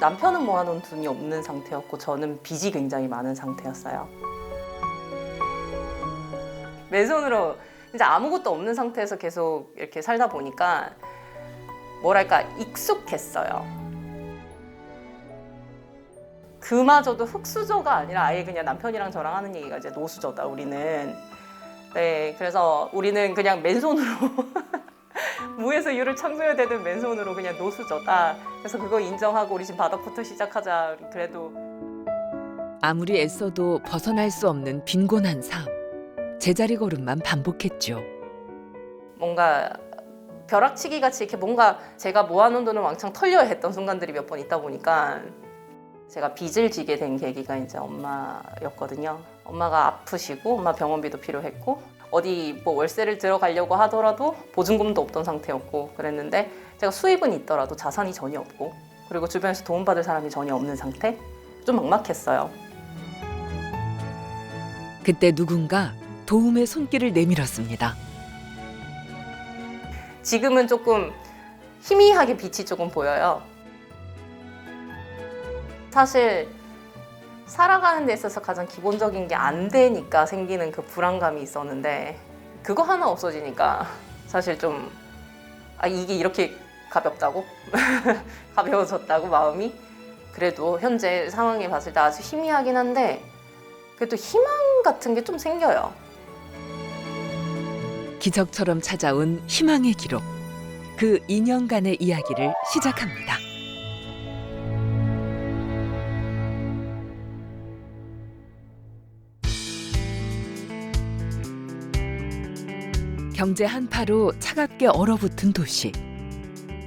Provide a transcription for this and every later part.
남편은 모아놓은 돈이 없는 상태였고 저는 빚이 굉장히 많은 상태였어요. 맨손으로 이제 아무것도 없는 상태에서 계속 이렇게 살다 보니까 뭐랄까 익숙했어요. 그마저도 흙수저가 아니라 아예 그냥 남편이랑 저랑 하는 얘기가 이제 노수저다 우리는. 네, 그래서 우리는 그냥 맨손으로 무에서 유를 창조해야 되는 맨손으로 그냥 노수저다. 그래서 그거 인정하고 우리 집 바닥부터 시작하자. 그래도 아무리 애써도 벗어날 수 없는 빈곤한 삶. 제자리 걸음만 반복했죠. 뭔가 벼락치기 같이 이렇게 뭔가 제가 모아놓은 돈을 왕창 털려야 했던 순간들이 몇 번 있다 보니까 제가 빚을 지게 된 계기가 이제 엄마였거든요. 엄마가 아프시고 엄마 병원비도 필요했고 어디 뭐 월세를 들어가려고 하더라도 보증금도 없던 상태였고 그랬는데 제가 수입은 있더라도 자산이 전혀 없고 그리고 주변에서 도움받을 사람이 전혀 없는 상태? 좀 막막했어요. 그때 누군가 도움의 손길을 내밀었습니다. 지금은 조금 희미하게 빛이 조금 보여요. 사실 살아가는 데 있어서 가장 기본적인 게 안 되니까 생기는 그 불안감이 있었는데 그거 하나 없어지니까 사실 좀 이게 이렇게 가볍다고? 가벼워졌다고 마음이? 그래도 현재 상황에 봤을 때 아주 희미하긴 한데 그래도 희망 같은 게 좀 생겨요. 기적처럼 찾아온 희망의 기록. 그 2년간의 이야기를 시작합니다. 경제 한파로 차갑게 얼어붙은 도시.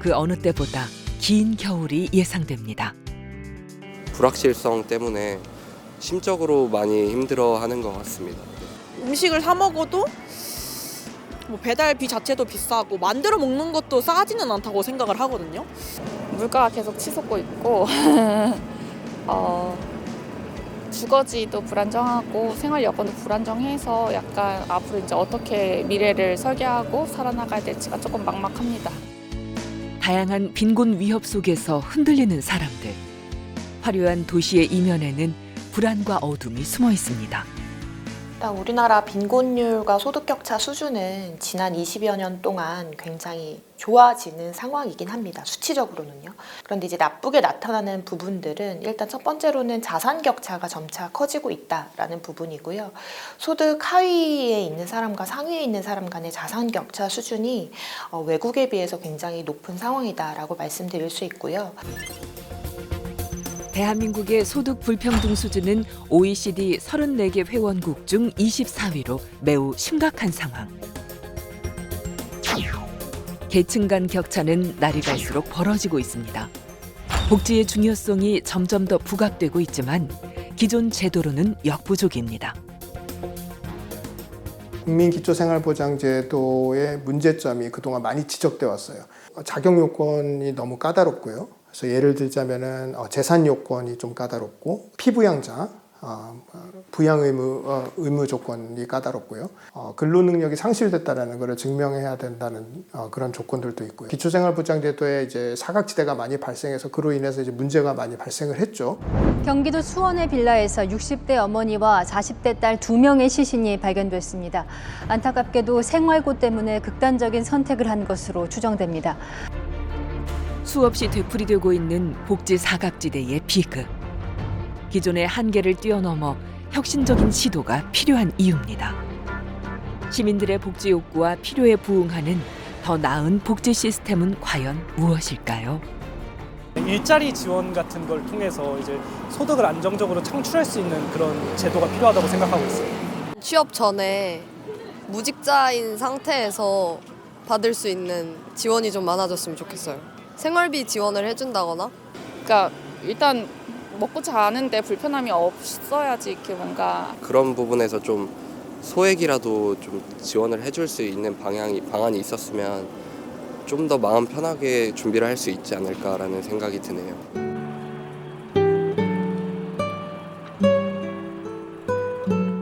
그 어느 때보다 긴 겨울이 예상됩니다. 불확실성 때문에 심적으로 많이 힘들어하는 것 같습니다. 음식을 사 먹어도 뭐 배달비 자체도 비싸고 만들어 먹는 것도 싸지는 않다고 생각을 하거든요. 물가가 계속 치솟고 있고 주거지도 불안정하고 생활 여건도 불안정해서 약간 앞으로 이제 어떻게 미래를 설계하고 살아나가야 될지가 조금 막막합니다. 다양한 빈곤 위협 속에서 흔들리는 사람들. 화려한 도시의 이면에는 불안과 어둠이 숨어 있습니다. 일단 우리나라 빈곤율과 소득격차 수준은 지난 20여 년 동안 굉장히 좋아지는 상황이긴 합니다. 수치적으로는요. 그런데 이제 나쁘게 나타나는 부분들은 일단 첫 번째로는 자산격차가 점차 커지고 있다라는 부분이고요. 소득 하위에 있는 사람과 상위에 있는 사람 간의 자산격차 수준이 외국에 비해서 굉장히 높은 상황이다라고 말씀드릴 수 있고요. 대한민국의 소득 불평등 수준은 OECD 34개 회원국 중 24위로 매우 심각한 상황. 계층 간 격차는 날이 갈수록 벌어지고 있습니다. 복지의 중요성이 점점 더 부각되고 있지만 기존 제도로는 역부족입니다. 국민기초생활보장제도의 문제점이 그동안 많이 지적돼 왔어요. 자격 요건이 너무 까다롭고요. 그래서 예를 들자면은 재산 요건이 좀 까다롭고 피부양자, 부양 의무 조건이 까다롭고요. 근로 능력이 상실됐다라는 것을 증명해야 된다는 그런 조건들도 있고요. 기초생활보장제도에 이제 사각지대가 많이 발생해서 그로 인해서 이제 문제가 많이 발생을 했죠. 경기도 수원의 빌라에서 60대 어머니와 40대 딸 2명의 시신이 발견됐습니다. 안타깝게도 생활고 때문에 극단적인 선택을 한 것으로 추정됩니다. 수없이 되풀이되고 있는 복지 사각지대의 비극. 기존의 한계를 뛰어넘어 혁신적인 시도가 필요한 이유입니다. 시민들의 복지 욕구와 필요에 부응하는 더 나은 복지 시스템은 과연 무엇일까요? 일자리 지원 같은 걸 통해서 이제 소득을 안정적으로 창출할 수 있는 그런 제도가 필요하다고 생각하고 있어요. 취업 전에 무직자인 상태에서 받을 수 있는 지원이 좀 많아졌으면 좋겠어요. 생활비 지원을 해준다거나. 그러니까 일단 먹고 자는데 불편함이 없어야지 이렇게 뭔가 그런 부분에서 좀 소액이라도 좀 지원을 해줄 수 있는 방안이 있었으면 좀 더 마음 편하게 준비를 할 수 있지 않을까라는 생각이 드네요.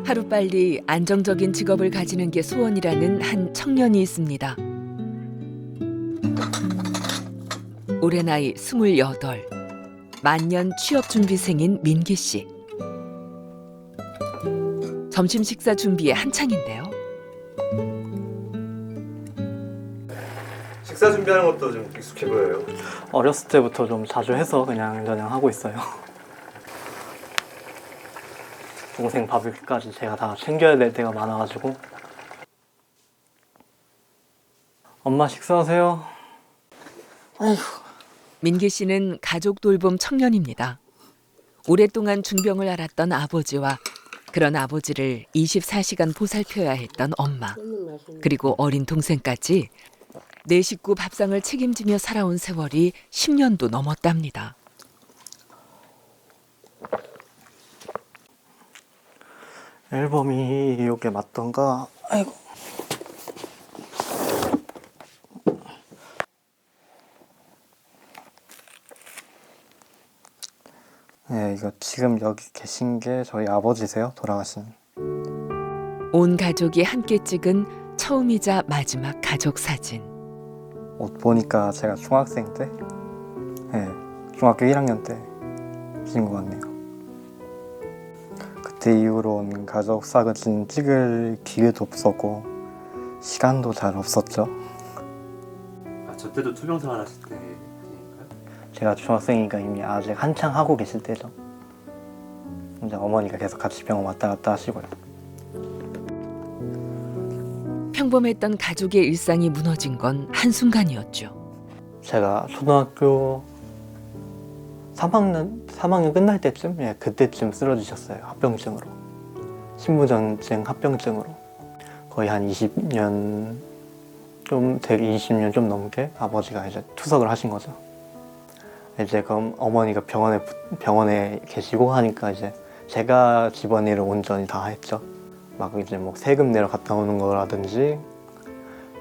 하루빨리 안정적인 직업을 가지는 게 소원이라는 한 청년이 있습니다. 올해 나이 28. 만년 취업준비생인 민기 씨. 점심 식사 준비에 한창인데요. 식사 준비하는 것도 좀 익숙해 보여요. 어렸을 때부터 좀 자주 해서 그냥 하고 있어요. 동생 밥까지 제가 다 챙겨야 될 때가 많아가지고. 엄마 식사하세요. 아이고. 민기 씨는 가족 돌봄 청년입니다. 오랫동안 중병을 앓았던 아버지와 그런 아버지를 24시간 보살펴야 했던 엄마, 그리고 어린 동생까지 네 식구 밥상을 책임지며 살아온 세월이 10년도 넘었답니다. 앨범이 이게 맞던가. 아이고. 네, 이거 지금 여기 계신 게 저희 아버지세요, 돌아가신. 온 가족이 함께 찍은 처음이자 마지막 가족 사진. 옷 보니까 제가 중학생 때, 네, 중학교 1학년 때 찍은 것 같네요. 그때 이후로는 가족 사진 찍을 기회도 없었고 시간도 잘 없었죠. 아, 저 때도 투병 생활 하실 때 아닌가요? 제가 중학생이니까 이미 아직 한창 하고 계실 때죠. 이제 어머니가 계속 같이 병원 왔다 갔다 하시고요. 평범했던 가족의 일상이 무너진 건 한순간이었죠. 제가 초등학교 3학년 끝날 때쯤, 예, 그때쯤 쓰러지셨어요. 합병증으로. 신부전증 합병증으로. 거의 한 20년 좀 넘게 아버지가 이제 투석을 하신 거죠. 이제 그럼 어머니가 병원에 계시고 하니까 이제 제가 집안일을 온전히 다 했죠. 막 이제 뭐 세금 내러 갔다 오는 거라든지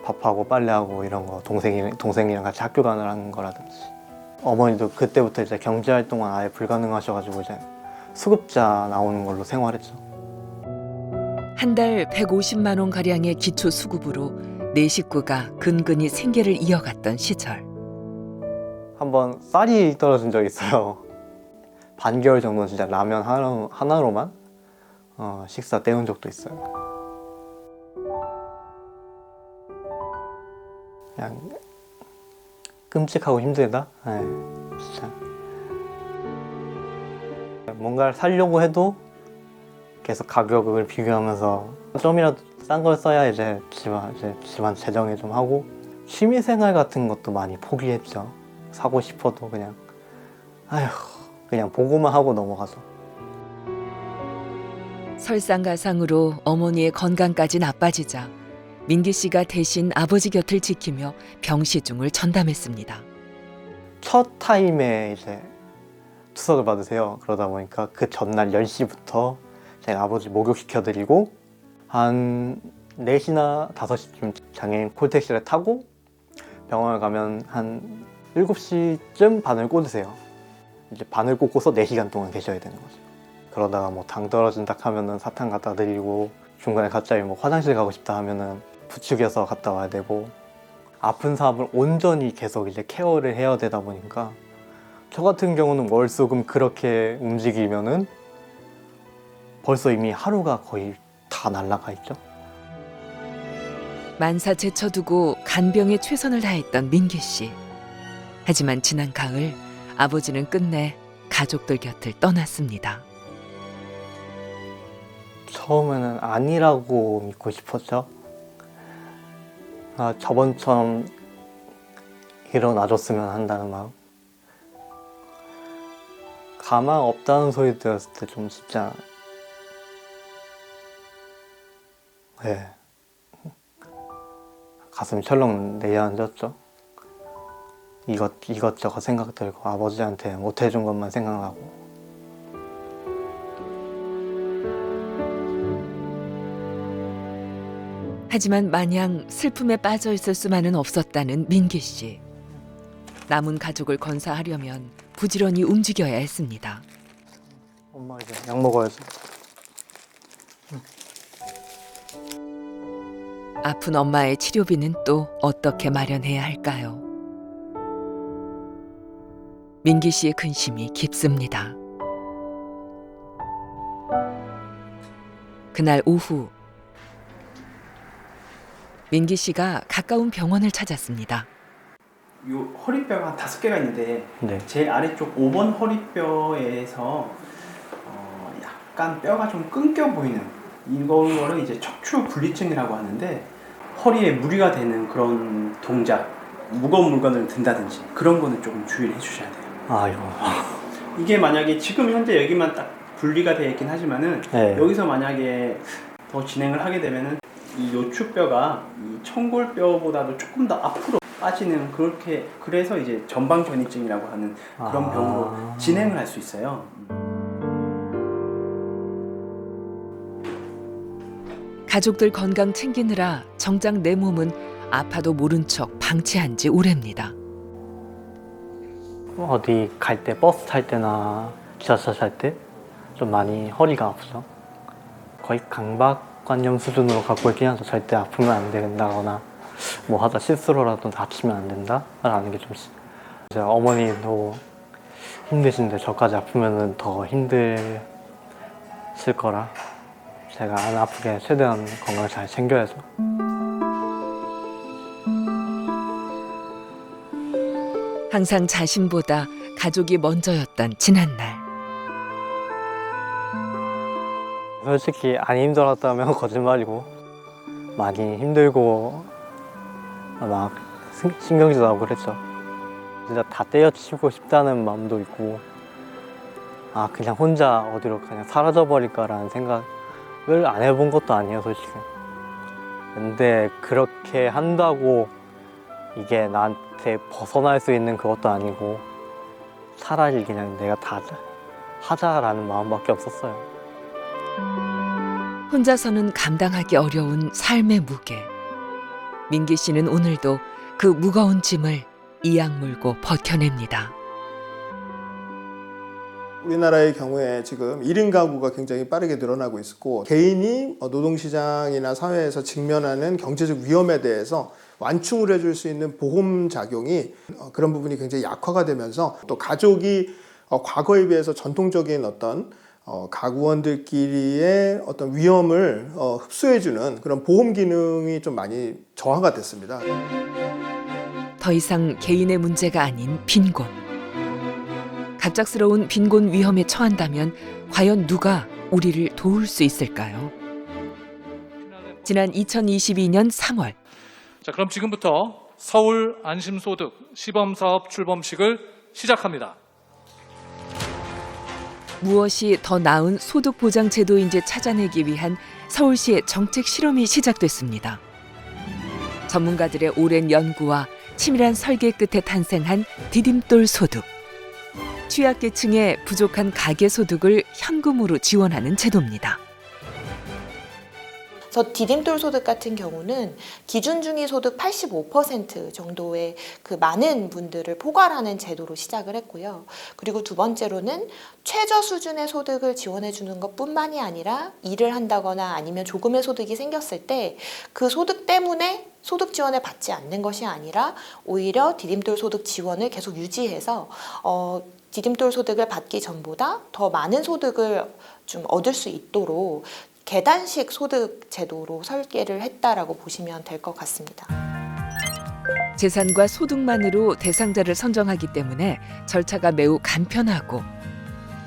밥하고 빨래하고 이런 거 동생이랑 같이 학교 가는 거라든지. 어머니도 그때부터 이제 경제 활동은 아예 불가능하셔가지고 이제 수급자 나오는 걸로 생활했죠. 한 달 150만 원 가량의 기초 수급으로 네 식구가 근근히 생계를 이어갔던 시절. 한번 쌀이 떨어진 적이 있어요. 반개월 정도는 진짜 라면 하나로만 식사 때운 적도 있어요. 그냥 끔찍하고 힘들다? 네, 진짜. 뭔가를 사려고 해도 계속 가격을 비교하면서 좀이라도 싼 걸 써야 이제 집안 재정에 좀 하고, 취미생활 같은 것도 많이 포기했죠. 사고 싶어도 그냥 그냥 보고만 하고 넘어가죠. 설상가상으로 어머니의 건강까지 나빠지자 민기 씨가 대신 아버지 곁을 지키며 병시중을 전담했습니다. 첫 타임에 이제 투석을 받으세요. 그러다 보니까 그 전날 10시부터 제가 아버지 목욕시켜드리고 한 4시나 5시쯤 장애인 콜택시를 타고 병원을 가면 한 7시쯤 바늘 꽂으세요. 이제 바늘 꽂고서 4시간 동안 계셔야 되는 거죠. 그러다가 뭐 당 떨어진다 하면은 사탕 갖다 드리고, 중간에 갑자기 뭐 화장실 가고 싶다 하면은 부축여서 갔다 와야 되고, 아픈 사람을 온전히 계속 이제 케어를 해야 되다 보니까 저 같은 경우는 월수금 그렇게 움직이면은 벌써 이미 하루가 거의 다 날아가 있죠. 만사 제쳐두고 간병에 최선을 다했던 민기 씨. 하지만 지난 가을 아버지는 끝내 가족들 곁을 떠났습니다. 처음에는 아니라고 믿고 싶었죠. 저번처럼 일어나줬으면 한다는 마음. 가망 없다는 소리 들었을 때 좀 진짜 가슴이 철렁 내려앉았죠. 이것저것 생각 들고 아버지한테 못해준 것만 생각하고. 하지만 마냥 슬픔에 빠져 있을 수만은 없었다는 민기 씨. 남은 가족을 건사하려면 부지런히 움직여야 했습니다. 엄마 이제 약 먹어야지. 아픈 엄마의 치료비는 또 어떻게 마련해야 할까요? 민기 씨의 근심이 깊습니다. 그날 오후 민기 씨가 가까운 병원을 찾았습니다. 요 허리뼈가 한 5개가 있는데 네. 제일 아래쪽 5번 허리뼈에서 약간 뼈가 좀 끊겨 보이는 이거를 이제 척추 분리증이라고 하는데 허리에 무리가 되는 그런 동작, 무거운 물건을 든다든지 그런 거는 조금 주의를 해주셔야 돼요. 아이고. 이게 만약에 지금 현재 여기만 딱 분리가 되어 있긴 하지만은 네. 여기서 만약에 더 진행을 하게 되면은 이 요추뼈가 이 청골뼈보다도 조금 더 앞으로 빠지는 그래서 이제 전방견이증이라고 하는 그런 병으로 진행을 할 수 있어요. 가족들 건강 챙기느라 정작 내 몸은 아파도 모른 척 방치한 지 오래입니다. 어디 갈 때 버스 탈 때나 지하철 탈 때 좀 많이 허리가 아프죠. 거의 강박관념 수준으로 갖고 있긴 해서 절대 아프면 안 된다거나 뭐 하다 실수로라도 다치면 안 된다라는 게 좀 제가 어머니도 힘드신데 저까지 아프면 더 힘드실 거라 제가 안 아프게 최대한 건강 잘 챙겨야죠. 항상 자신보다 가족이 먼저였던 지난날. 솔직히 안 힘들었다면 거짓말이고 많이 힘들고 막 신경질 나고 그랬죠. 진짜 다 때려치우고 싶다는 마음도 있고 그냥 혼자 어디로 그냥 사라져버릴까라는 생각을 안 해본 것도 아니에요, 솔직히. 근데 그렇게 한다고 이게 나한테 벗어날 수 있는 그것도 아니고 차라리 그냥 내가 다 하자라는 마음밖에 없었어요. 혼자서는 감당하기 어려운 삶의 무게. 민기 씨는 오늘도 그 무거운 짐을 이악 물고 버텨냅니다. 우리나라의 경우에 지금 1인 가구가 굉장히 빠르게 늘어나고 있고 개인이 노동시장이나 사회에서 직면하는 경제적 위험에 대해서 완충을 해줄 수 있는 보험 작용이 그런 부분이 굉장히 약화가 되면서 또 가족이 과거에 비해서 전통적인 어떤 가구원들끼리의 어떤 위험을 흡수해주는 그런 보험 기능이 좀 많이 저하가 됐습니다. 더 이상 개인의 문제가 아닌 빈곤. 갑작스러운 빈곤 위험에 처한다면 과연 누가 우리를 도울 수 있을까요? 지난 2022년 3월. 자, 그럼 지금부터 서울 안심소득 시범사업 출범식을 시작합니다. 무엇이 더 나은 소득 보장 제도인지 찾아내기 위한 서울시의 정책 실험이 시작됐습니다. 전문가들의 오랜 연구와 치밀한 설계 끝에 탄생한 디딤돌 소득. 취약계층의 부족한 가계 소득을 현금으로 지원하는 제도입니다. 그래서 디딤돌 소득 같은 경우는 기준 중위 소득 85% 정도의 그 많은 분들을 포괄하는 제도로 시작을 했고요. 그리고 두 번째로는 최저 수준의 소득을 지원해 주는 것뿐만이 아니라 일을 한다거나 아니면 조금의 소득이 생겼을 때 그 소득 때문에 소득 지원을 받지 않는 것이 아니라 오히려 디딤돌 소득 지원을 계속 유지해서 디딤돌 소득을 받기 전보다 더 많은 소득을 좀 얻을 수 있도록 계단식 소득 제도로 설계를 했다라고 보시면 될 것 같습니다. 재산과 소득만으로 대상자를 선정하기 때문에 절차가 매우 간편하고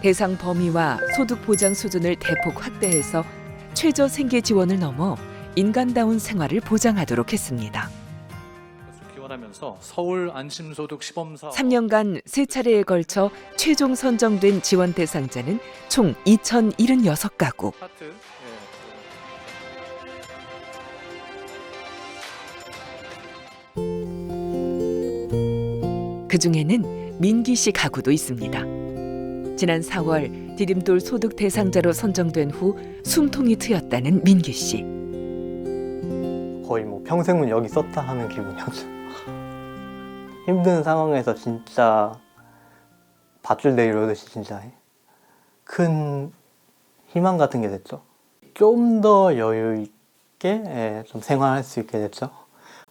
대상 범위와 소득 보장 수준을 대폭 확대해서 최저 생계 지원을 넘어 인간다운 생활을 보장하도록 했습니다. 기원하면서 서울 안심소득 시범사업 3년간 3차례에 걸쳐 최종 선정된 지원 대상자는 총 2,076가구. 그중에는 민기 씨 가구도 있습니다. 지난 4월 디딤돌 소득 대상자로 선정된 후 숨통이 트였다는 민기 씨. 거의 뭐 평생은 여기 썼다 하는 기분이었죠. 힘든 상황에서 진짜 밧줄 내리려듯이 진짜 큰 희망 같은 게 됐죠. 좀 더 여유 있게 좀 생활할 수 있게 됐죠.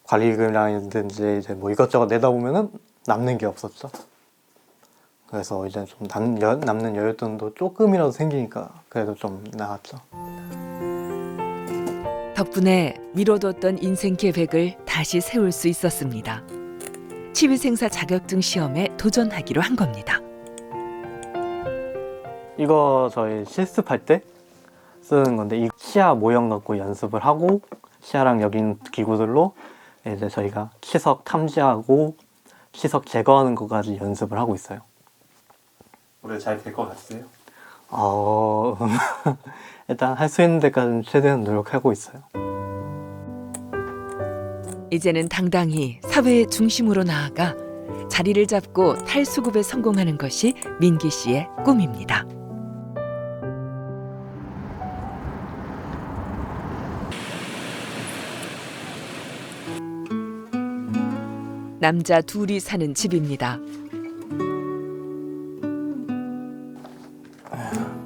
관리금이라든지 이제 뭐 이것저것 내다 보면은 남는 게 없었죠. 그래서 이제 좀 남는 여윳돈도 조금이라도 생기니까 그래도 좀 나았죠. 덕분에 미뤄뒀던 인생 계획을 다시 세울 수 있었습니다. 치위생사 자격증 시험에 도전하기로 한 겁니다. 이거 저희 실습할 때 쓰는 건데 이 시야 모형 갖고 연습을 하고 시야랑 여기 있는 기구들로 이제 저희가 시석 탐지하고 시석 제거하는 것까지 연습을 하고 있어요. 올해 잘 될 것 같으세요? 일단 할 수 있는 데까지는 최대한 노력하고 있어요. 이제는 당당히 사회의 중심으로 나아가 자리를 잡고 탈수급에 성공하는 것이 민기 씨의 꿈입니다. 남자 둘이 사는 집입니다.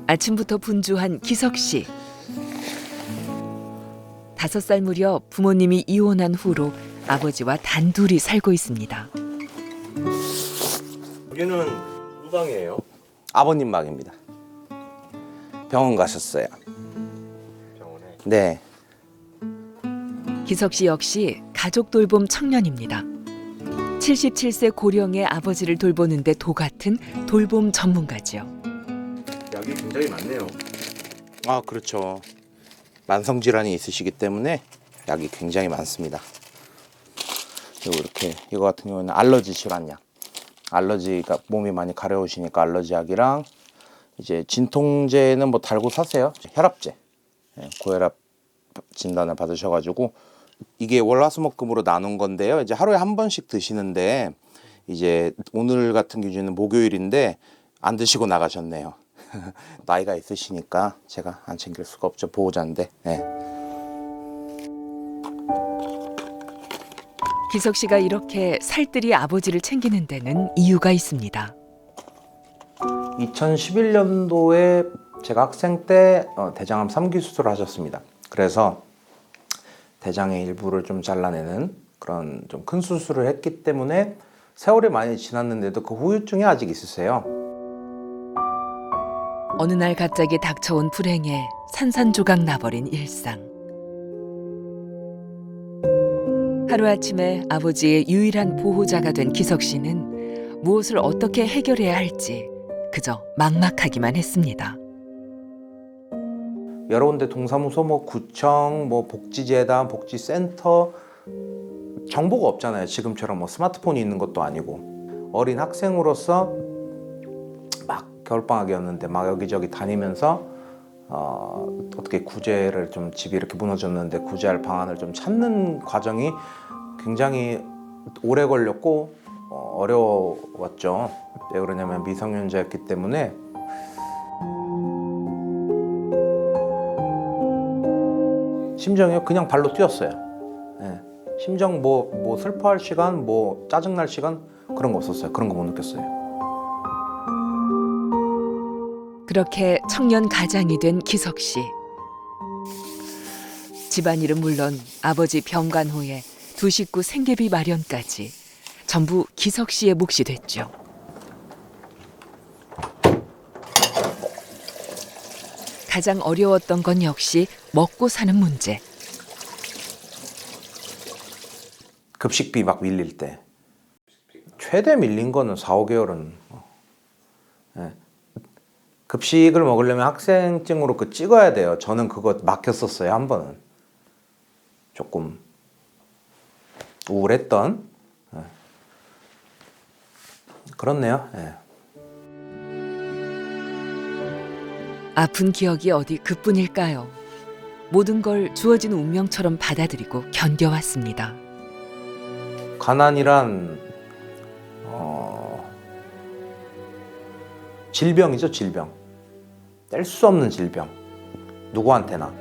아침부터 분주한 기석 씨. 5살 무렵 부모님이 이혼한 후로 아버지와 단둘이 살고 있습니다. 여기는 누구 방이에요? 아버님 방입니다. 병원 가셨어요. 병원에. 네. 기석 씨 역시 가족 돌봄 청년입니다. 77세 고령의 아버지를 돌보는데 도같은 돌봄 전문가지요. 약이 굉장히 많네요. 아, 그렇죠. 만성 질환이 있으시기 때문에 약이 굉장히 많습니다. 그리고 이렇게 이거 같은 경우는 알러지 질환약. 알러지가 몸이 많이 가려우시니까 알러지 약이랑 이제 진통제는 뭐 달고 사세요. 혈압제. 고혈압 진단을 받으셔가지고 이게 월화수목금으로 나눈 건데요. 이제 하루에 한 번씩 드시는데 이제 오늘 같은 기준은 목요일인데 안 드시고 나가셨네요. 나이가 있으시니까 제가 안 챙길 수가 없죠. 보호자인데. 네. 기석 씨가 이렇게 살뜰히 아버지를 챙기는 데는 이유가 있습니다. 2011년도에 제가 학생 때 대장암 3기 수술을 하셨습니다. 그래서 대장의 일부를 좀 잘라내는 그런 좀 큰 수술을 했기 때문에 세월이 많이 지났는데도 그 후유증이 아직 있으세요. 어느 날 갑자기 닥쳐온 불행에 산산조각 나버린 일상. 하루아침에 아버지의 유일한 보호자가 된 기석 씨는 무엇을 어떻게 해결해야 할지 그저 막막하기만 했습니다. 여러 군데 동사무소, 뭐 구청, 뭐 복지재단, 복지센터 정보가 없잖아요. 지금처럼 뭐 스마트폰이 있는 것도 아니고 어린 학생으로서 막 겨울방학이었는데 막 여기저기 다니면서 어떻게 구제를 좀 집이 이렇게 무너졌는데 구제할 방안을 좀 찾는 과정이 굉장히 오래 걸렸고 어려웠죠. 왜 그러냐면 미성년자였기 때문에 심정이 그냥 발로 뛰었어요. 네. 심정 뭐 슬퍼할 시간, 뭐 짜증날 시간 그런 거 없었어요. 그런 거 못 느꼈어요. 그렇게 청년 가장이 된 기석 씨. 집안일은 물론 아버지 병간 후에 두 식구 생계비 마련까지 전부 기석 씨의 몫이 됐죠. 가장 어려웠던 건 역시 먹고 사는 문제. 급식비 막 밀릴 때 최대 밀린 거는 4-5개월은 네. 급식을 먹으려면 학생증으로 그 찍어야 돼요. 저는 그거 막혔었어요. 한 번은 조금 우울했던 그렇네요. 네. 아픈 기억이 어디 그뿐일까요? 모든 걸 주어진 운명처럼 받아들이고 견뎌왔습니다. 가난이란 질병이죠. 질병. 뗄 수 없는 질병. 누구한테나.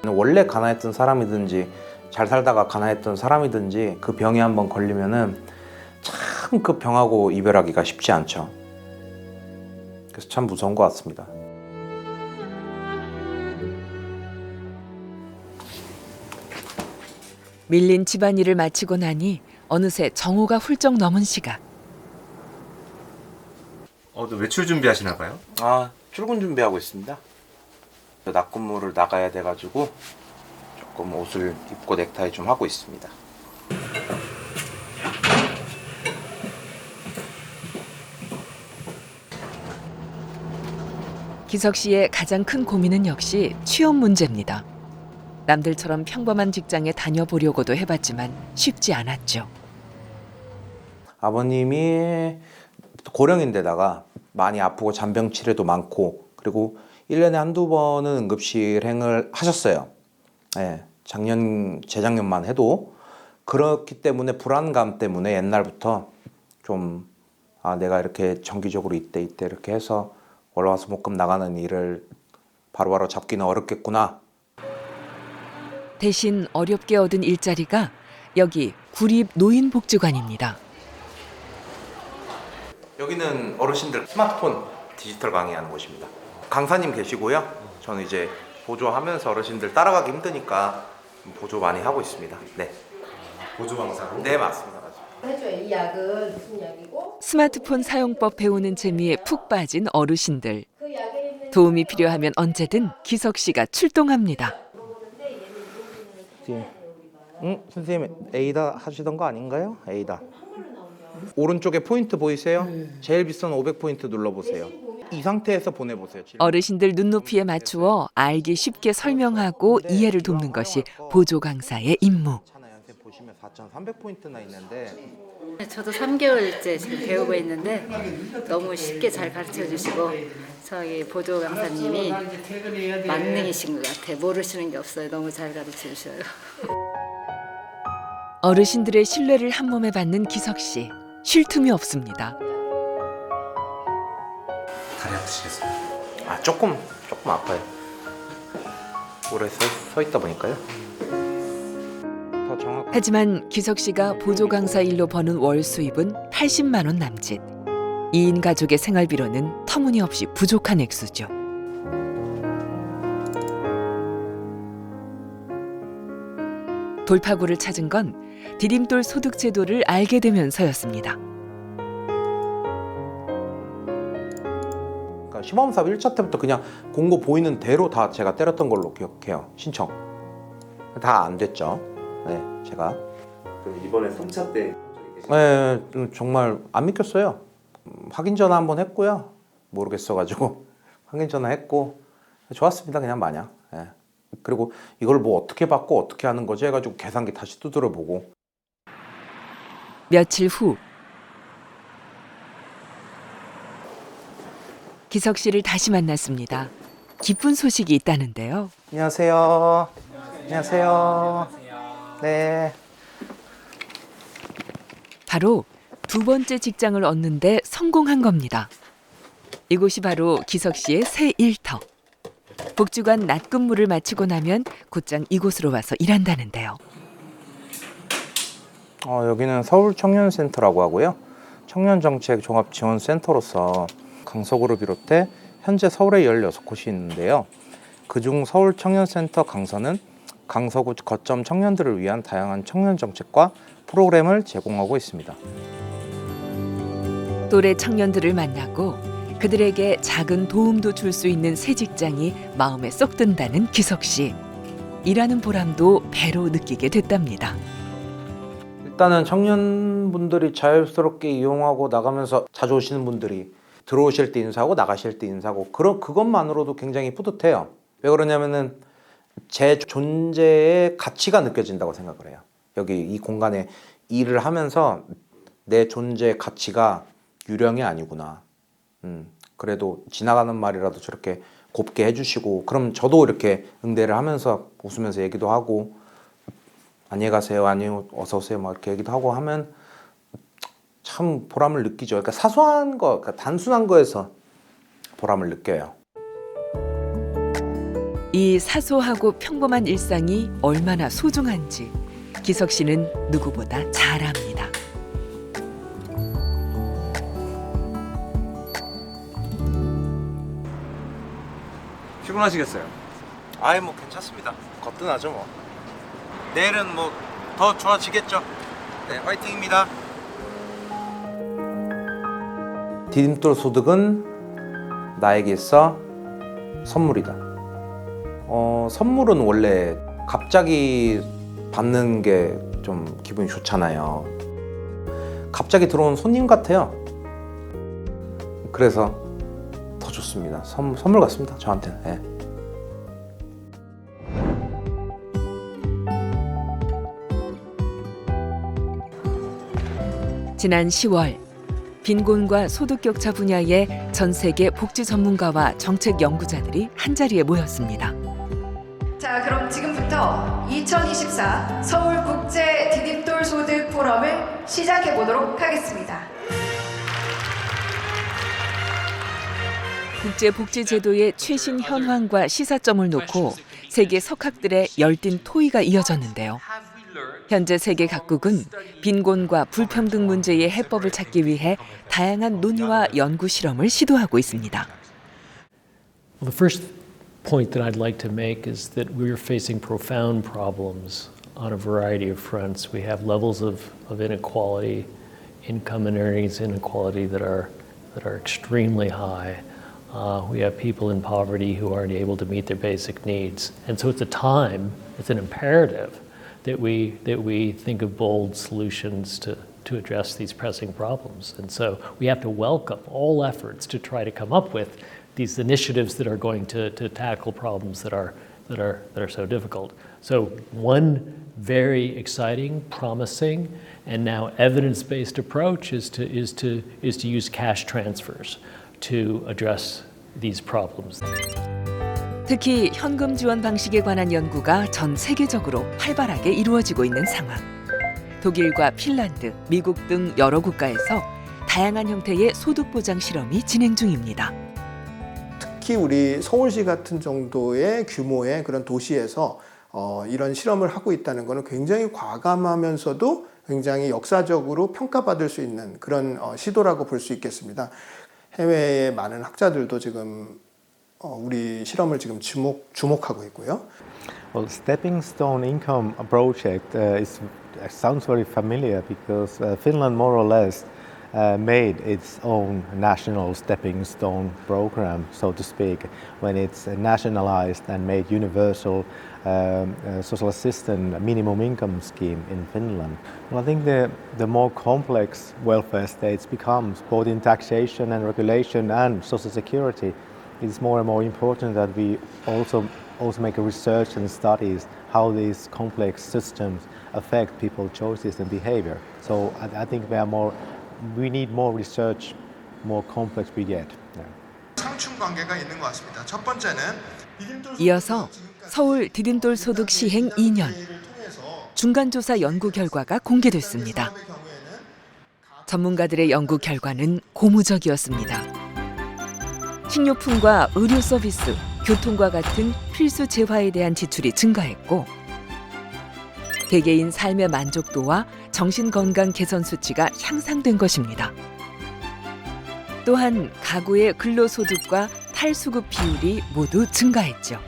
원래 가난했던 사람이든지 잘 살다가 가난했던 사람이든지 그 병이 한번 걸리면은 참 그 병하고 이별하기가 쉽지 않죠. 그래서 참 무서운 것 같습니다. 밀린 집안일을 마치고 나니 어느새 정오가 훌쩍 넘은 시각. 또 외출 준비하시나 봐요? 아, 출근 준비하고 있습니다. 낮 근무를 나가야 돼가지고 조금 옷을 입고 넥타이 좀 하고 있습니다. 기석 씨의 가장 큰 고민은 역시 취업 문제입니다. 남들처럼 평범한 직장에 다녀보려고도 해봤지만 쉽지 않았죠. 아버님이 고령인데다가 많이 아프고 잔병 치레도 많고 그리고 1년에 한두 번은 응급실행을 하셨어요. 네, 재작년만 해도. 그렇기 때문에 불안감 때문에 옛날부터 좀 내가 이렇게 정기적으로 이때 이렇게 해서 월화수목금 나가는 일을 바로바로 잡기는 어렵겠구나. 대신 어렵게 얻은 일자리가 여기 구립 노인복지관입니다. 여기는 어르신들 스마트폰 디지털 강의하는 곳입니다. 강사님 계시고요. 저는 이제 보조하면서 어르신들 따라가기 힘드니까 보조 많이 하고 있습니다. 네. 보조 강사로? 네, 맞습니다. 해줘요. 이 약은 무슨 약이고? 스마트폰 사용법 배우는 재미에 푹 빠진 어르신들. 도움이 필요하면 언제든 기석 씨가 출동합니다. 선생님 에이다 하시던 거 아닌가요? 에이다. 오른쪽에 포인트 보이세요? 제일 비싼 500포인트 눌러보세요. 이 상태에서 보내보세요. 어르신들 눈높이에 맞추어 알기 쉽게 설명하고 이해를 돕는 것이 보조 강사의 임무. 보시면 4,300포인트나 있는데 저도 3개월째 지금 배우고 있는데 너무 쉽게 잘 가르쳐 주시고 저희 보조 강사님이 만능이신 것 같아요. 모르시는 게 없어요. 너무 잘 가르쳐 주셔요. 어르신들의 신뢰를 한 몸에 받는 기석 씨. 쉴 틈이 없습니다. 다리 아프시겠어요? 조금 아파요. 오래 서 있다 보니까요. 더 정확하게. 하지만 기석 씨가 보조 강사 일로 버는 월 수입은 80만 원 남짓. 2인 가족의 생활비로는 터무니없이 부족한 액수죠. 돌파구를 찾은 건 디딤돌 소득 제도를 알게 되면서였습니다. 그러니까 시범사업 1차 때부터 그냥 공고 보이는 대로 다 제가 때렸던 걸로 기억해요. 신청. 다 안 됐죠. 네, 제가. 그럼 이번에 3차 때 네, 정말 안 믿겼어요. 확인 전화 한번 했고요. 모르겠어가지고 확인 전화 했고 좋았습니다. 그냥 마냥. 네. 그리고 이걸 뭐 어떻게 받고 어떻게 하는 거지 해가지고 계산기 다시 두드려 보고. 며칠 후 기석 씨를 다시 만났습니다. 기쁜 소식이 있다는데요. 안녕하세요. 안녕하세요. 네. 바로 두 번째 직장을 얻는데 성공한 겁니다. 이곳이 바로 기석 씨의 새 일터. 복지관 낮 근무를 마치고 나면 곧장 이곳으로 와서 일한다는데요. 여기는 서울청년센터라고 하고요. 청년정책 종합지원센터로서 강서구를 비롯해 현재 서울에 16곳이 있는데요. 그중 서울청년센터 강서는 강서구 거점 청년들을 위한 다양한 청년정책과 프로그램을 제공하고 있습니다. 또래 청년들을 만나고 그들에게 작은 도움도 줄 수 있는 새 직장이 마음에 쏙 든다는 기석 씨. 일하는 보람도 배로 느끼게 됐답니다. 일단은 청년분들이 자연스럽게 이용하고 나가면서 자주 오시는 분들이 들어오실 때 인사하고 나가실 때 인사하고 그것만으로도 굉장히 뿌듯해요. 왜 그러냐면은 제 존재의 가치가 느껴진다고 생각을 해요. 여기 이 공간에 일을 하면서 내 존재의 가치가 유령이 아니구나. 그래도 지나가는 말이라도 저렇게 곱게 해주시고 그럼 저도 이렇게 응대를 하면서 웃으면서 얘기도 하고 안녕히 가세요, 아니요, 어서 오세요 막 이렇게 얘기도 하고 하면 참 보람을 느끼죠. 그러니까 사소한 거, 그러니까 단순한 거에서 보람을 느껴요. 이 사소하고 평범한 일상이 얼마나 소중한지 기석 씨는 누구보다 잘 압니다. 피곤하시겠어요? 아이 뭐 괜찮습니다. 거뜬하죠 뭐. 내일은 뭐 더 좋아지겠죠. 네, 화이팅입니다. 디딤돌 소득은 나에게서 선물이다. 선물은 원래 갑자기 받는 게 좀 기분이 좋잖아요. 갑자기 들어온 손님 같아요. 그래서 더 좋습니다. 선물 같습니다, 저한테는. 네. 지난 10월 빈곤과 소득격차 분야의 전 세계 복지 전문가와 정책 연구자들이 한자리에 모였습니다. 자, 그럼 지금부터 2024 서울국제 디딤돌 소득 포럼을 시작해 보도록 하겠습니다. 국제복지제도의 최신 현황과 시사점을 놓고 세계 석학들의 열띤 토의가 이어졌는데요. 현재 세계 각국은 빈곤과 불평등 문제의 해법을 찾기 위해 다양한 논의와 연구 실험을 시도하고 있습니다. Well, the first point that I'd like to make is that we're facing profound problems on a variety of fronts. We have levels of inequality, income and earnings inequality that are extremely high. We have people in poverty who aren't able to meet their basic needs. And so it's an imperative that we think of bold solutions to address these pressing problems. And so we have to welcome all efforts to try to come up with these initiatives that are going to tackle problems that are so difficult. So one very exciting, promising, and now evidence-based approach is to use cash transfers to address these problems. 특히 현금 지원 방식에 관한 연구가 전 세계적으로 활발하게 이루어지고 있는 상황. 독일과 핀란드, 미국 등 여러 국가에서 다양한 형태의 소득 보장 실험이 진행 중입니다. 특히 우리 서울시 같은 정도의 규모의 그런 도시에서 이런 실험을 하고 있다는 것은 굉장히 과감하면서도 굉장히 역사적으로 평가받을 수 있는 그런 시도라고 볼 수 있겠습니다. 해외의 많은 학자들도 지금 우리 실험을 지금 주목하고 있고요. Well, Stepping Stone Income Project sounds very familiar because Finland more or less made its own national stepping stone program, so to speak, when it's nationalized and made universal social assistance minimum income scheme in Finland. Well, I think the more complex welfare states becomes, both in taxation and regulation and social security, it's more and more important that we also make a research and studies how these complex systems affect people's choices and behavior. So I think we need more research, more complex we get. 상충 관계가 있는 것 같습니다. 첫 번째는 이어서 서울 디딤돌 소득 시행 2년 중간조사 연구 결과가 공개됐습니다. 전문가들의 연구 결과는 고무적이었습니다. 식료품과 의료 서비스, 교통과 같은 필수 재화에 대한 지출이 증가했고 개개인 삶의 만족도와 정신건강 개선 수치가 향상된 것입니다. 또한 가구의 근로소득과 탈수급 비율이 모두 증가했죠.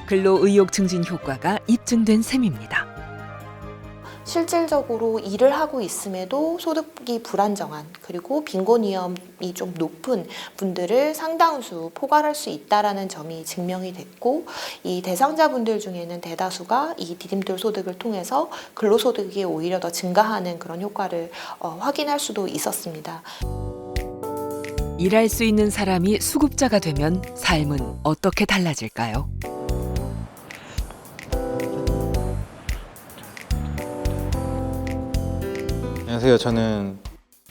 근로의욕 증진 효과가 입증된 셈입니다. 실질적으로 일을 하고 있음에도 소득이 불안정한 그리고 빈곤 위험이 좀 높은 분들을 상당수 포괄할 수 있다는 점이 증명이 됐고 이 대상자분들 중에는 대다수가 이 디딤돌 소득을 통해서 근로소득이 오히려 더 증가하는 그런 효과를 확인할 수도 있었습니다. 일할 수 있는 사람이 수급자가 되면 삶은 어떻게 달라질까요? 안녕하세요. 저는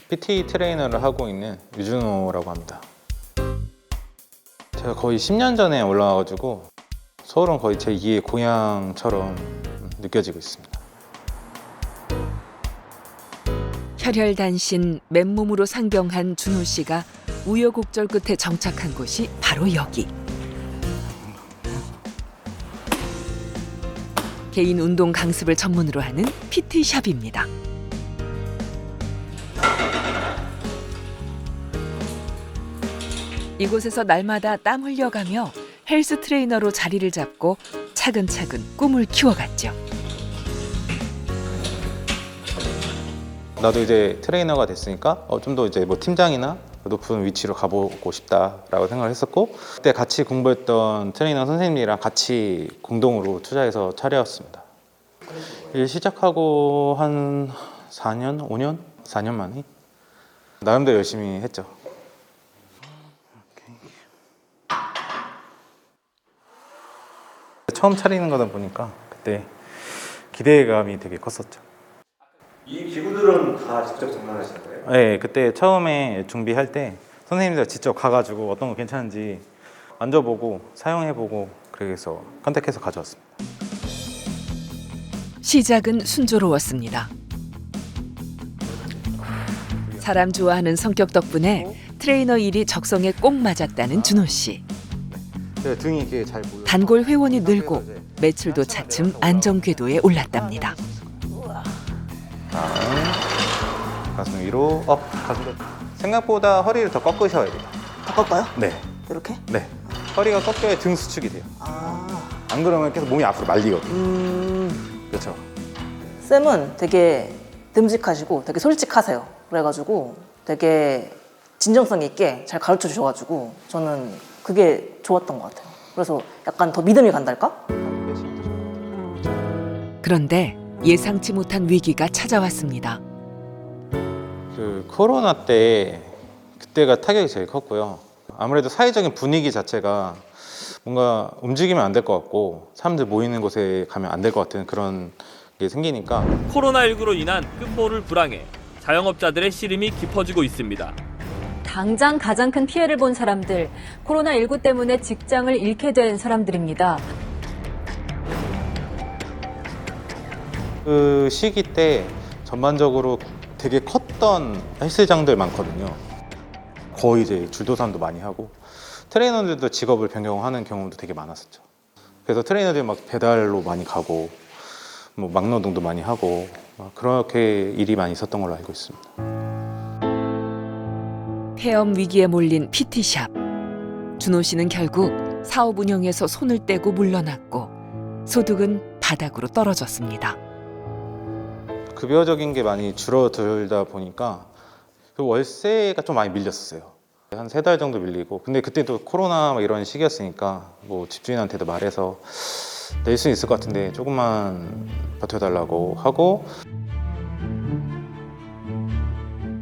PT 트레이너를 하고 있는 유준호라고 합니다. 제가 거의 10년 전에 올라와가지고 서울은 거의 제 2의 고향처럼 느껴지고 있습니다. 혈혈단신 맨몸으로 상병한 준호 씨가 우여곡절 끝에 정착한 곳이 바로 여기. 개인 운동 강습을 전문으로 하는 PT샵입니다. 이곳에서 날마다 땀 흘려가며 헬스 트레이너로 자리를 잡고 차근차근 꿈을 키워갔죠. 나도 이제 트레이너가 됐으니까 좀 더 이제 뭐 팀장이나 높은 위치로 가보고 싶다라고 생각을 했었고, 그때 같이 공부했던 트레이너 선생님이랑 같이 공동으로 투자해서 차렸습니다. 일 시작하고 한 4년, 5년? 4년 만에 나름대로 열심히 했죠. 처음 차리는 거다 보니까 그때 기대감이 되게 컸었죠. 이 기구들은 다 직접 장만하시는 거예요? 네, 그때 처음에 준비할 때 선생님들 직접 가가지고 어떤 거 괜찮은지 만져보고 사용해보고 그래서 컨택해서 가져왔습니다. 시작은 순조로웠습니다. 사람 좋아하는 성격 덕분에 트레이너 일이 적성에 꼭 맞았다는 준호 씨. 등이 이렇게 잘 보여요. 단골 회원이 늘고 매출도 차츰 안정 궤도에 올랐답니다. 가슴 위로 업, 가슴 더. 생각보다 허리를 더 꺾으셔야 돼요. 더 꺾어요? 네. 이렇게? 네. 허리가 꺾여야 등 수축이 돼요. 안 그러면 계속 몸이 앞으로 말리거든요. 그렇죠. 쌤은 되게 듬직하시고 되게 솔직하세요. 그래가지고 되게 진정성 있게 잘 가르쳐 주셔가지고 저는 그게 좋았던 것 같아요. 그래서 약간 더 믿음이 간달까? 그런데 예상치 못한 위기가 찾아왔습니다. 그 코로나 때 그때가 타격이 제일 컸고요. 아무래도 사회적인 분위기 자체가 뭔가 움직이면 안 될 것 같고 사람들 모이는 곳에 가면 안 될 것 같은 그런 게 생기니까 코로나19로 인한 끝모를 불황에 자영업자들의 시름이 깊어지고 있습니다. 당장 가장 큰 피해를 본 사람들, 코로나19 때문에 직장을 잃게 된 사람들입니다. 그 시기 때 전반적으로 되게 컸던 헬스장들 많거든요. 거의 이제 줄도산도 많이 하고 트레이너들도 직업을 변경하는 경우도 되게 많았었죠. 그래서 트레이너들이 막 배달로 많이 가고 뭐 막노동도 많이 하고 그렇게 일이 많이 있었던 걸로 알고 있습니다. 폐업 위기에 몰린 PT샵. 준호 씨는 결국 사업 운영에서 손을 떼고 물러났고 소득은 바닥으로 떨어졌습니다. 급여적인 게 많이 줄어들다 보니까 그 월세가 좀 많이 밀렸었어요. 한 3달 정도 밀리고, 근데 그때도 코로나 이런 시기였으니까 뭐 집주인한테도 말해서 낼 수 있을 것 같은데 조금만 버텨달라고 하고,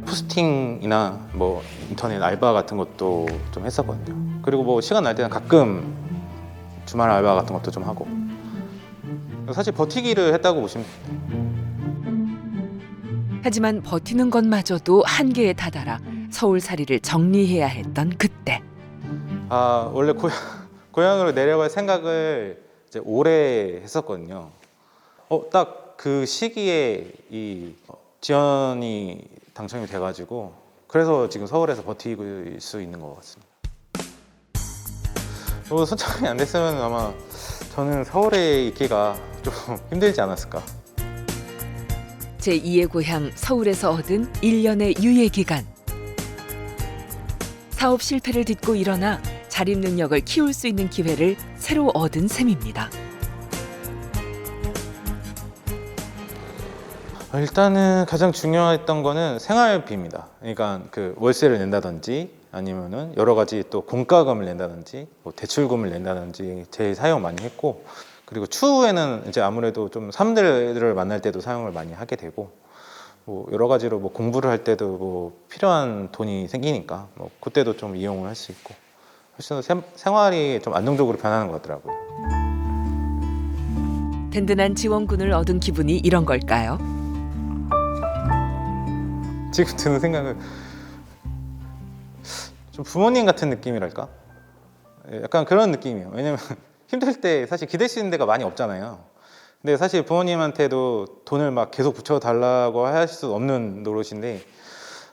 포스팅이나 뭐 인터넷 알바 같은 것도 좀 했었거든요. 그리고 뭐 시간 날 때는 가끔 주말 알바 같은 것도 좀 하고, 사실 버티기를 했다고 보시면 돼요. 하지만 버티는 것마저도 한계에 다다라 서울살이를 정리해야 했던 그때. 원래 고향으로 내려갈 생각을 이제 오래 했었거든요. 딱 그 시기에 이 지원이 당첨이 돼가지고 그래서 지금 서울에서 버티고 수 있는 것 같습니다. 선착이 안 됐으면 아마 저는 서울에 있기가 좀 힘들지 않았을까. 제2의 고향 서울에서 얻은 1년의 유예기간. 사업 실패를 딛고 일어나 자립 능력을 키울 수 있는 기회를 새로 얻은 셈입니다. 일단은 가장 중요했던 거는 생활비입니다. 그러니까 그 월세를 낸다든지 아니면은 여러 가지 또 공과금을 낸다든지 뭐 대출금을 낸다든지 제일 사용 많이 했고, 그리고 추후에는 이제 아무래도 좀 사람들을 만날 때도 사용을 많이 하게 되고, 뭐 여러 가지로 뭐 공부를 할 때도 뭐 필요한 돈이 생기니까 뭐 그때도 좀 이용을 할 수 있고, 훨씬 더 생활이 좀 안정적으로 변하는 것 같더라고요. 든든한 지원군을 얻은 기분이 이런 걸까요? 지금 드는 생각은 좀 부모님 같은 느낌이랄까? 약간 그런 느낌이에요. 왜냐면 힘들 때 사실 기댈 수 있는 데가 많이 없잖아요. 근데 사실 부모님한테도 돈을 막 계속 붙여달라고 할 수 없는 노릇인데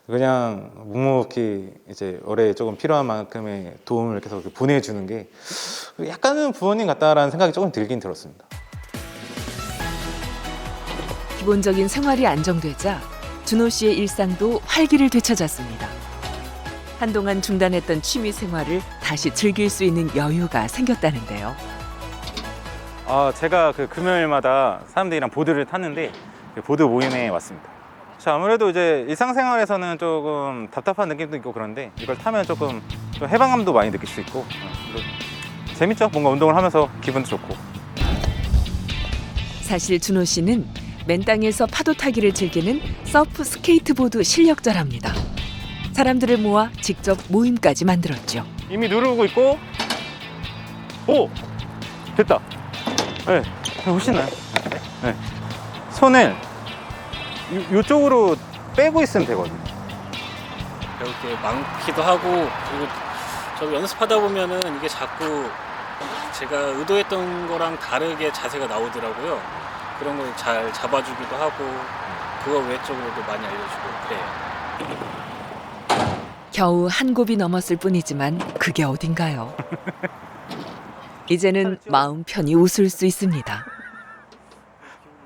그냥 묵묵히 이제 올해 조금 필요한 만큼의 도움을 계속 보내주는 게 약간은 부모님 같다라는 생각이 조금 들긴 들었습니다. 기본적인 생활이 안정되자 준호 씨의 일상도 활기를 되찾았습니다. 한동안 중단했던 취미 생활을 다시 즐길 수 있는 여유가 생겼다는데요. 제가 그 금요일마다 사람들이랑 보드를 타는데 보드 모임에 왔습니다. 아무래도 이제 일상생활에서는 조금 답답한 느낌도 있고 그런데 이걸 타면 조금 좀 해방감도 많이 느낄 수 있고 재밌죠. 뭔가 운동을 하면서 기분도 좋고. 사실 준호 씨는 맨 땅에서 파도 타기를 즐기는 서프 스케이트보드 실력자랍니다. 사람들을 모아 직접 모임까지 만들었죠. 이미 누르고 있고, 오! 됐다. 네, 훨씬 나요. 네. 손을 이쪽으로 빼고 있으면 되거든요. 배울 게 많기도 하고, 그리고 저 연습하다 보면은 이게 자꾸 제가 의도했던 거랑 다르게 자세가 나오더라고요. 그런 걸 잘 잡아주기도 하고, 그거 외적으로도 많이 알려주고 그래요. 겨우 한 곱이 넘었을 뿐이지만 그게 어딘가요? 이제는 마음 편히 웃을 수 있습니다.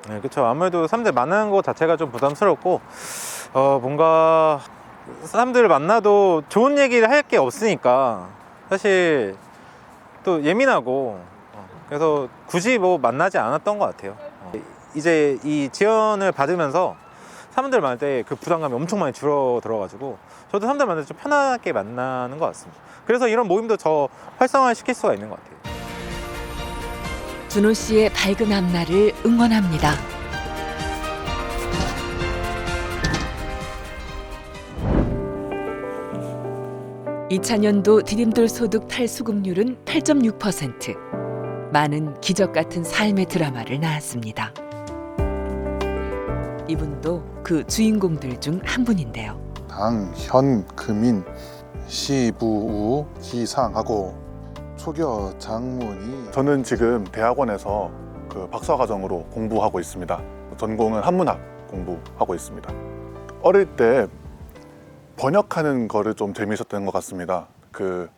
네, 그렇죠. 아무래도 사람들 만나는 것 자체가 좀 부담스럽고 뭔가 사람들을 만나도 좋은 얘기를 할 게 없으니까 사실 또 예민하고 그래서 굳이 뭐 만나지 않았던 것 같아요. 이제 이 지원을 받으면서 사람들 만날 때 그 부담감이 엄청 많이 줄어들어가지고 저도 사람들 만날 때 좀 편하게 만나는 것 같습니다. 그래서 이런 모임도 더 활성화시킬 수가 있는 것 같아요. 준호 씨의 밝은 앞날을 응원합니다. (2000년도) 디딤돌 소득 탈수급률은 8.6%. 많은 기적 같은 삶의 드라마를 낳았습니다. 이분도 그 주인공들 중 한 분인데요. 당, 현, 금인, 시, 부, 우, 기, 상하고 초교, 장문이. 저는 지금 대학원에서 그 박사과정으로 공부하고 있습니다. 전공은 한문학 공부하고 있습니다. 어릴 때 번역하는 거를 좀 재미있었던 것 같습니다. 그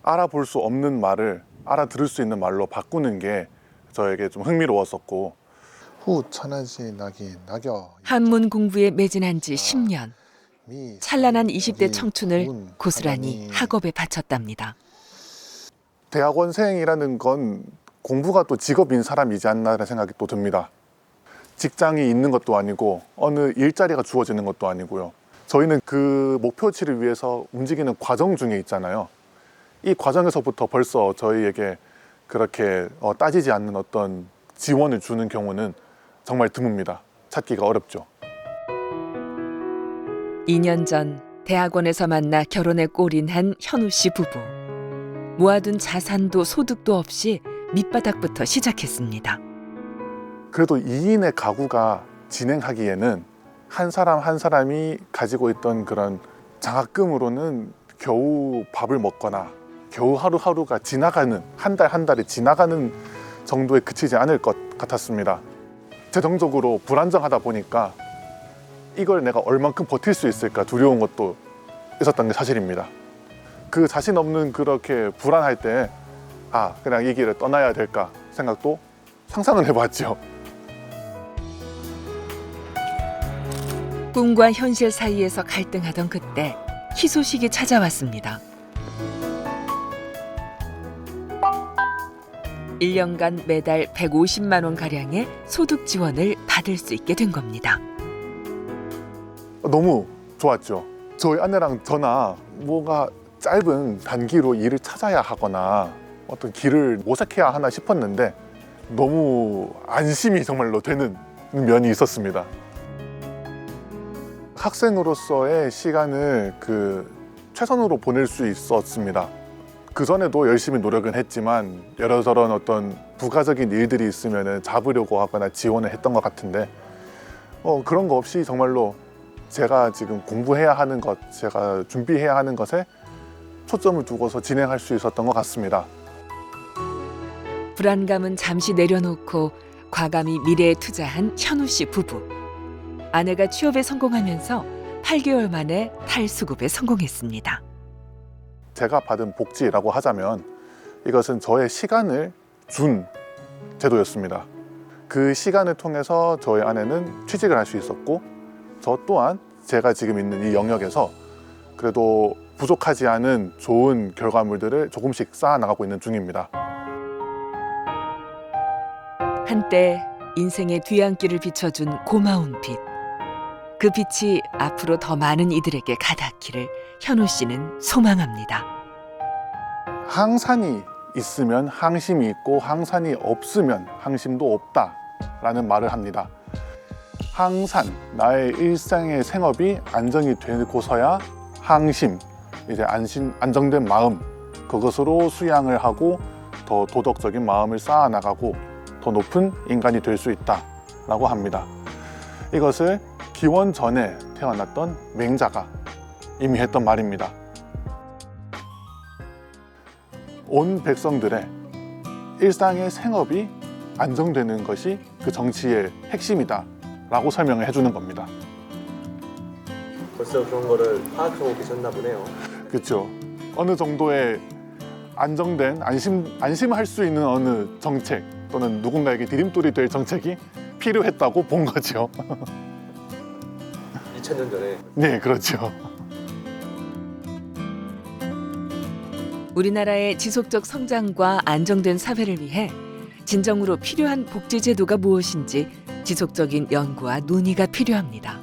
알아볼 수 없는 말을 알아들을 수 있는 말로 바꾸는 게 저에게 좀 흥미로웠었고. 후 천하지 낙이 낙여. 한문 공부에 매진한 지 10년. 찬란한 20대 청춘을 고스란히 학업에 바쳤답니다. 대학원생이라는 건 공부가 또 직업인 사람이지 않나라는 생각이 또 듭니다. 직장이 있는 것도 아니고 어느 일자리가 주어지는 것도 아니고요. 저희는 그 목표치를 위해서 움직이는 과정 중에 있잖아요. 이 과정에서부터 벌써 저희에게 그렇게 따지지 않는 어떤 지원을 주는 경우는 정말 드뭅니다. 찾기가 어렵죠. 2년 전 대학원에서 만나 결혼에 골인한 현우 씨 부부. 모아둔 자산도 소득도 없이 밑바닥부터 시작했습니다. 그래도 2인의 가구가 진행하기에는 한 사람 한 사람이 가지고 있던 그런 장학금으로는 겨우 밥을 먹거나 겨우 하루하루가 지나가는, 한 달 한 달이 지나가는 정도에 그치지 않을 것 같았습니다. 재정적으로 불안정하다 보니까 이걸 내가 얼만큼 버틸 수 있을까 두려운 것도 있었던 게 사실입니다. 그 자신 없는 그렇게 불안할 때 그냥 이 길을 떠나야 될까 생각도 상상을 해봤죠. 꿈과 현실 사이에서 갈등하던 그때 희소식이 찾아왔습니다. 1년간 매달 150만 원 가량의 소득 지원을 받을 수 있게 된 겁니다. 너무 좋았죠. 저희 아내랑 저나 뭐가 짧은 단기로 일을 찾아야 하거나 어떤 길을 모색해야 하나 싶었는데 너무 안심이 정말로 되는 면이 있었습니다. 학생으로서의 시간을 최선으로 보낼 수 있었습니다. 그전에도 열심히 노력은 했지만 여러저런 어떤 부가적인 일들이 있으면 잡으려고 하거나 지원을 했던 것 같은데 그런 거 없이 정말로 제가 지금 공부해야 하는 것, 제가 준비해야 하는 것에 초점을 두고서 진행할 수 있었던 것 같습니다. 불안감은 잠시 내려놓고 과감히 미래에 투자한 현우 씨 부부. 아내가 취업에 성공하면서 8개월 만에 탈수급에 성공했습니다. 제가 받은 복지라고 하자면 이것은 저의 시간을 준 제도였습니다. 그 시간을 통해서 저희 아내는 취직을 할 수 있었고 저 또한 제가 지금 있는 이 영역에서 그래도 부족하지 않은 좋은 결과물들을 조금씩 쌓아나가고 있는 중입니다. 한때 인생의 뒤안길을 비춰준 고마운 빛. 그 빛이 앞으로 더 많은 이들에게 가닿기를 현우 씨는 소망합니다. 항산이 있으면 항심이 있고 항산이 없으면 항심도 없다라는 말을 합니다. 항산, 나의 일상의 생업이 안정이 되고서야 항심, 이제 안정된 마음, 그것으로 수양을 하고 더 도덕적인 마음을 쌓아나가고 더 높은 인간이 될 수 있다라고 합니다. 이것을 기원 전에 태어났던 맹자가 이미 했던 말입니다. 온 백성들의 일상의 생업이 안정되는 것이 그 정치의 핵심이다 라고 설명을 해주는 겁니다. 벌써 그런 거를 파악하고 계셨나 보네요. 그렇죠. 어느 정도의 안정된 안심할 수 있는 어느 정책 또는 누군가에게 디딤돌이 될 정책이 필요했다고 본 거죠. 2000년 전에. 네, 그렇죠. 우리나라의 지속적 성장과 안정된 사회를 위해 진정으로 필요한 복지제도가 무엇인지 지속적인 연구와 논의가 필요합니다.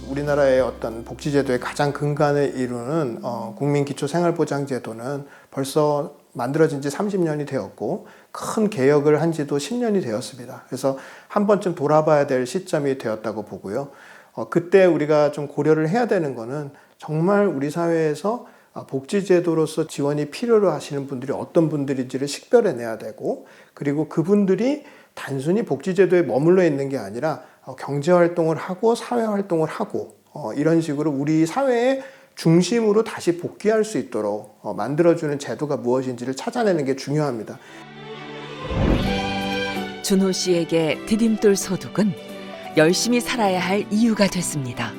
우리나라의 어떤 복지제도의 가장 근간을 이루는 국민기초생활보장제도는 벌써 만들어진 지 30년이 되었고 큰 개혁을 한 지도 10년이 되었습니다. 그래서 한 번쯤 돌아봐야 될 시점이 되었다고 보고요. 그때 우리가 좀 고려를 해야 되는 거는 정말 우리 사회에서 복지제도로서 지원이 필요로 하시는 분들이 어떤 분들인지를 식별해내야 되고, 그리고 그분들이 단순히 복지제도에 머물러 있는 게 아니라 경제활동을 하고 사회활동을 하고 이런 식으로 우리 사회의 중심으로 다시 복귀할 수 있도록 만들어주는 제도가 무엇인지를 찾아내는 게 중요합니다. 준호 씨에게 디딤돌 소득은 열심히 살아야 할 이유가 됐습니다.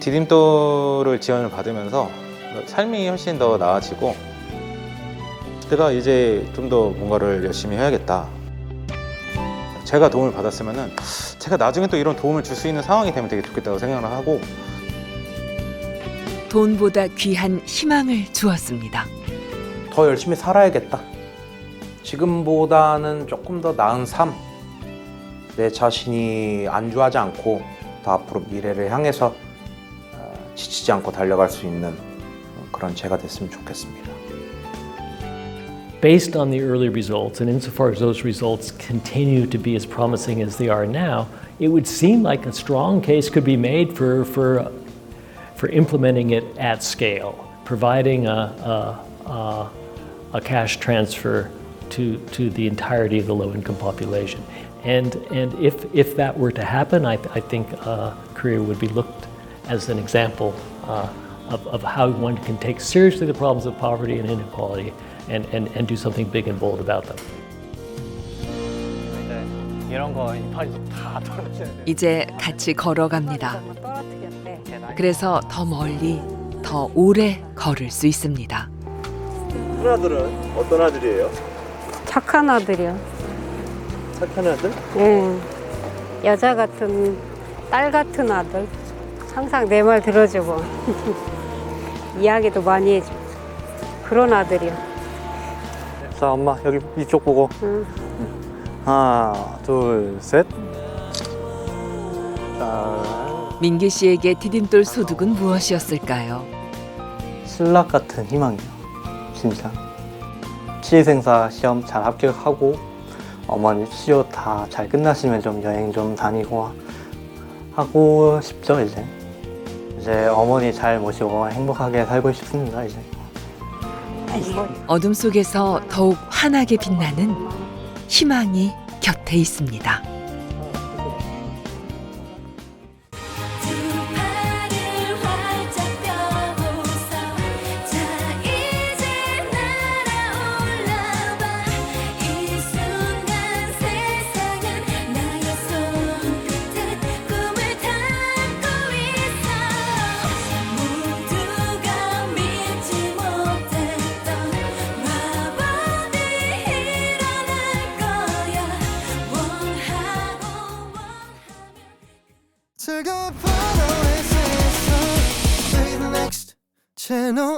디딤돌을 지원을 받으면서 삶이 훨씬 더 나아지고 제가 이제 좀 더 뭔가를 열심히 해야겠다. 제가 도움을 받았으면은 제가 나중에 또 이런 도움을 줄 수 있는 상황이 되면 되게 좋겠다고 생각을 하고 돈보다 귀한 희망을 주었습니다. 더 열심히 살아야겠다. 지금보다는 조금 더 나은 삶, 내 자신이 안주하지 않고 더 앞으로 미래를 향해서 지치지 않고 달려갈 수 있는 그런 제가 됐으면 좋겠습니다. Based on the early results, and insofar as those results continue to be as promising as they are now, it would seem like a strong case could be made for implementing it at scale, providing a cash transfer to the entirety of the low-income population. And if that were to happen, I think Korea would be looked as an example of how one can take seriously the problems of poverty and inequality and do something big and bold about them. 이런 거 이빨이 다 떨어져야 돼. 이제 같이 걸어갑니다. 그래서 더 멀리, 더 오래 걸을 수 있습니다. 큰아들은 어떤 아들이에요? 착한 아들이요. 착한 아들? 예. 여자 같은 딸 같은 아들. 항상 내 말 들어주고 이야기도 많이 해주고 그런 아들이요. 자, 엄마 여기 이쪽 보고. 응. 하나, 둘, 셋. 민기 씨에게 디딤돌 소득은 무엇이었을까요? 신락 같은 희망이요. 진짜. 취직생사 시험 잘 합격하고 어머니 취업 다 잘 끝나시면 좀 여행 좀 다니고 하고 싶죠. 이제 어머니 잘 모시고 행복하게 살고 싶습니다. 이제. 어둠 속에서 더욱 환하게 빛나는 희망이 곁에 있습니다. 즐거운 next channel